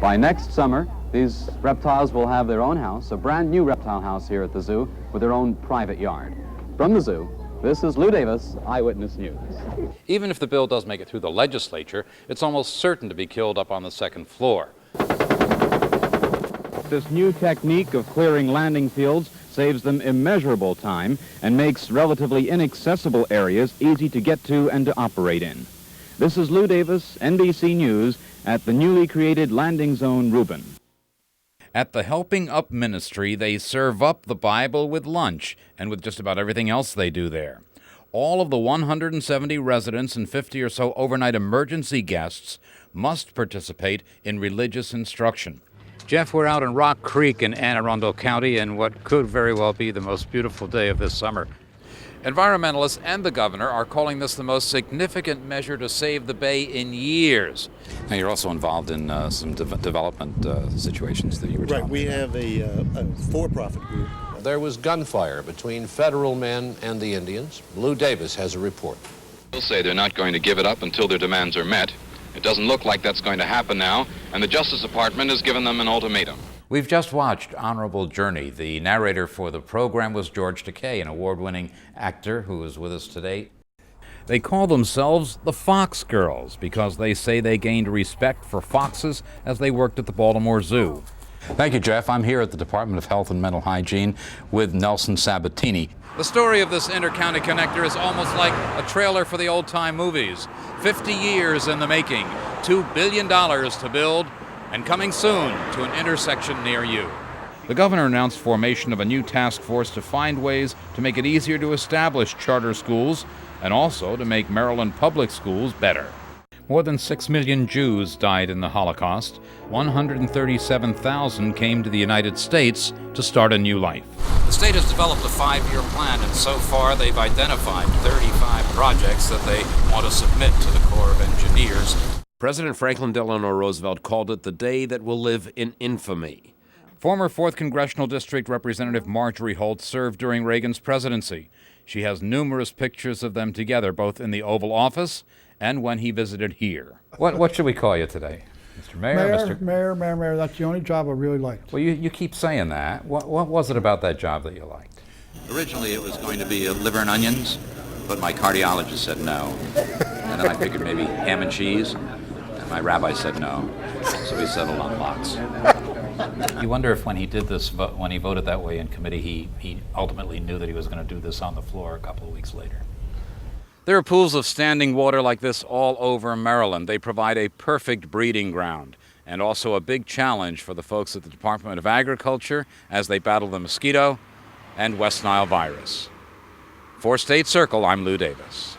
By next summer, these reptiles will have their own house, a brand new reptile house here at the zoo with their own private yard. From the zoo, this is Lou Davis, Eyewitness News. Even if the bill does make it through the legislature, it's almost certain to be killed up on the second floor. This new technique of clearing landing fields saves them immeasurable time and makes relatively inaccessible areas easy to get to and to operate in. This is Lou Davis, NBC News, at the newly created landing zone Reuben. At the Helping Up Ministry, they serve up the Bible with lunch and with just about everything else they do there. All of the 170 residents and 50 or so overnight emergency guests must participate in religious instruction. Jeff, we're out in Rock Creek in Anne Arundel County in what could very well be the most beautiful day of this summer. Environmentalists and the governor are calling this the most significant measure to save the bay in years. Now, you're also involved in some development situations that you were talking about. Right, we have a for-profit group. There was gunfire between federal men and the Indians. Lou Davis has a report. They'll say they're not going to give it up until their demands are met. It doesn't look like that's going to happen now, and the Justice Department has given them an ultimatum. We've just watched Honorable Journey. The narrator for the program was George Takei, an award-winning actor who is with us today. They call themselves the Fox Girls because they say they gained respect for foxes as they worked at the Baltimore Zoo. Thank you, Jeff. I'm here at the Department of Health and Mental Hygiene with Nelson Sabatini. The story of this inter-county connector is almost like a trailer for the old-time movies. 50 years in the making, $2 billion to build, and coming soon to an intersection near you. The governor announced formation of a new task force to find ways to make it easier to establish charter schools and also to make Maryland public schools better. More than 6 million Jews died in the Holocaust. 137,000 came to the United States to start a new life. The state has developed a 5-year plan, and so far they've identified 35 projects that they want to submit to the Corps of Engineers. President Franklin Delano Roosevelt called it the day that will live in infamy. Former 4th Congressional District Representative Marjorie Holt served during Reagan's presidency. She has numerous pictures of them together, both in the Oval Office and when he visited here. What should we call you today? Mr. Mayor? Mayor, that's the only job I really liked. Well, you keep saying that. What was it about that job that you liked? Originally it was going to be liver and onions, but my cardiologist said no. And then I figured maybe ham and cheese, and my rabbi said no. So we settled on lox. You wonder if when he did this, when he voted that way in committee, he ultimately knew that he was going to do this on the floor a couple of weeks later. There are pools of standing water like this all over Maryland. They provide a perfect breeding ground and also a big challenge for the folks at the Department of Agriculture as they battle the mosquito and West Nile virus. For State Circle, I'm Lou Davis.